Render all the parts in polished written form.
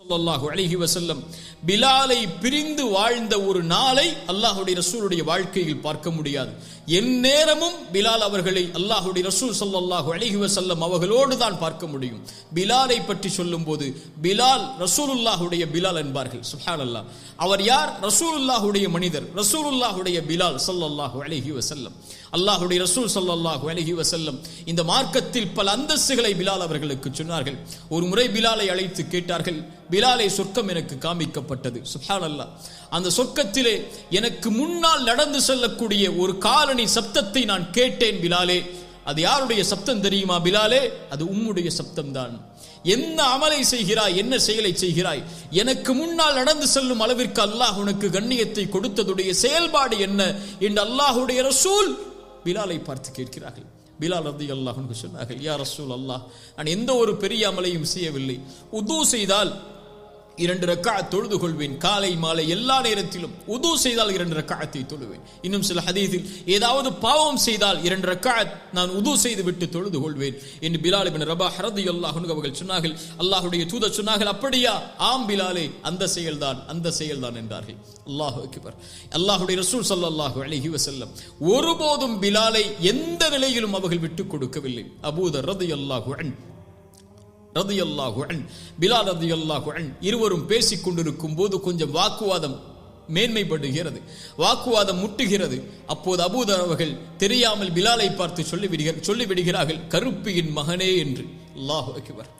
ஸல்லல்லாஹு அலைஹி வஸல்லம் பிலாலை பிரிந்து வாழ்ந்த ஒரு நாளை அல்லாஹ்வுடைய ரசூலுடைய வாழ்க்கையில் பார்க்க முடியாது. எந்நேரமும் பிலால் அவர்களை அல்லாஹ்வுடைய ரசூல் ஸல்லல்லாஹு அலைஹி வஸல்லம் அவர்களோடு தான் பார்க்க முடியும். பிலாலை பற்றி சொல்லும்போது பிலால் ரசூலுல்லாஹுடைய பிலால் என்பார்கள். சுப்ஹானல்லாஹ். அவர் யார்? ரசூலுல்லாஹுடைய மனிதர், ரசூலுல்லாஹுடைய பிலால் ஸல்லல்லாஹு அலைஹி வஸல்லம். அல்லாஹ்வுடைய ரசூல் ஸல்லல்லாஹு அலைஹி வஸல்லம் இந்த மார்க்கத்தில் பல அந்தஸ்துகளை பிலால் அவர்களுக்கு சொன்னார்கள். ஒரு முறை பிலாலை அழைத்து கேட்டார்கள், பிலாலை சொர்க்கம் எனக்கு காமிக்கப்பட்டது. சுப்ஹானல்லாஹ். அந்த சொர்க்கத்திலே எனக்கு முன்னால் நடந்து செல்லக்கூடிய ஒரு காலணி சப்தத்தை நான் கேட்டேன் பிலாலே. அது யாருடைய சப்தம் தெரியுமா பிலாலே? அது உம்முடைய சப்தம்தான். என்ன அமலை செய்கிறாய், என்ன செயலை செய்கிறாய், எனக்கு முன்னால் நடந்து செல்லும் அளவிற்கு அல்லாஹ் உனக்கு கண்ணியத்தை கொடுத்ததுடைய செயல்பாடு என்ன என்று அல்லாஹ்வுடைய ரசூல் பிலாலை பார்த்து கேட்கிறார்கள். பிலால் ரலியல்லாஹு அன்ஹு சொன்னார்கள், யா ரசூல் அல்லாஹ், நான் எந்த ஒரு பெரிய அமலையும் செய்யவில்லை. உது செய்தால் 2 ரக்அத் தொழுது கொள்வேன், காலை மாலை எல்லா நேரத்திலும். உது செய்தால் 2 ரக்அத்தை தொழுவேன். இன்னும் சில ஹதீஸில் ஏதாவது பாவம் செய்தால் 2 ரக்அத் நான் உது செய்து விட்டு தொழுது கொள்வேன் என்று பிலால் இப்னு ரபாஹ் ரலியல்லாஹு அன்ஹு அவர்கள் சொன்னார்கள். அல்லாஹ்வுடைய தூதர் சொன்னார்கள், அப்படியா? ஆம் பிலாலே, அந்த செயல்தான் என்றார்கள். அல்லாஹு அக்பர். அல்லாஹ்வுடைய ரசூல் ஸல்லல்லாஹு அலைஹி வஸல்லம் ஒருபோதும் பிலாலை எந்த நிலையிலும் அவர்கள் விட்டுக் கொடுக்கவில்லை. அபூதர் ரலியல்லாஹு அன்ஹு பிலால் ரலியல்லாஹு அன்ஹு இருவரும் பேசிக் கொண்டிருக்கும் போது கொஞ்சம் வாக்குவாதம் மேன்மைப்படுகிறது, வாக்குவாதம் முட்டுகிறது. அப்போது அபூதர் அவர்கள் தெரியாமல் பிலாலை பார்த்து சொல்லிவிடுகிறார்கள், கருப்பியின் மகனே என்று. அல்லாஹு அக்பர்.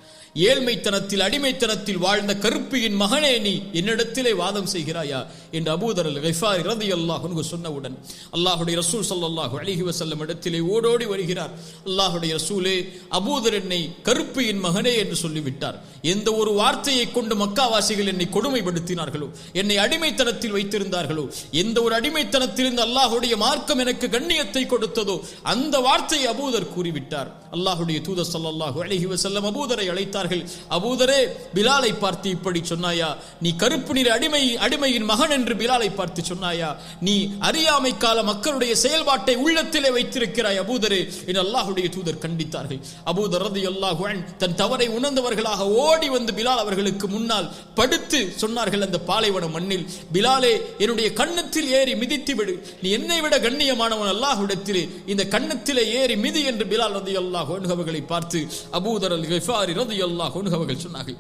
ஏழ்மைத்தனத்தில் அடிமைத்தனத்தில் வாழ்ந்த கருப்பியின் மகனே, நீ என்னிடத்திலே வாதம் செய்கிறாயா என்று அபூதர் அல்-கிஃபாரி ரலியல்லாஹு அன்ஹு சொன்னவுடன் அல்லாஹ்வுடைய ரசூல் ஸல்லல்லாஹு அலைஹி வஸல்லம் இடத்திலே ஓடோடி வருகிறார். அல்லாஹ்வுடைய ரசூலே, அபூதர் என்னை கருப்பியின் மகனே என்று சொல்லிவிட்டார். எந்த ஒரு வார்த்தையை கொண்டு மக்காவாசிகள் என்னை கொடுமைப்படுத்தினார்களோ, என்னை அடிமைத்தனத்தில் வைத்திருந்தார்களோ, எந்த ஒரு அடிமைத்தனத்திலிருந்து அல்லாஹ்வுடைய மார்க்கம் எனக்கு கண்ணியத்தை கொடுத்ததோ அந்த வார்த்தையை அபூதர் கூறிவிட்டார். அல்லாஹ்வுடைய தூதர் ஸல்லல்லாஹு அலைஹி வஸல்லம் அபூதரை அழைத்தார். அபூதரே, பிலாலை பார்த்து இப்படி சொன்னாயா? நீ கருப்பு நிற அடிமையின் மகன் என்று பிலாலை பார்த்து சொன்னாயா? நீ அறியாமை கால மக்களுடைய செயல்பாட்டை உள்ளத்திலே வைத்திருக்கிறாய் அபூதரே என்று அல்லாஹ்வுடைய தூதர் கண்டித்தார்கள். அபூதர் ரலியல்லாஹு அன்ஹு தன் தவறை உணர்ந்தவர்களாக ஓடி வந்து பிலால் அவர்களுக்கு முன்னால் படுத்து சொன்னார்கள், அந்த பாலைவன மண்ணில், பிலாலே, என்னுடைய கன்னத்தில் ஏறி மிதித்து விடு. நீ என்னை விட கண்ணியமானவன் அல்லாஹ்விடத்திலே, இந்த கன்னத்திலே ஏறி மிதி என்று பிலால் ரலியல்லாஹு அன்ஹு அவர்களை பார்த்து அபூதர் அல்-கிஃபாரி ரலியல்லாஹு அன்ஹு அவர்கள் சொன்னார்கள்.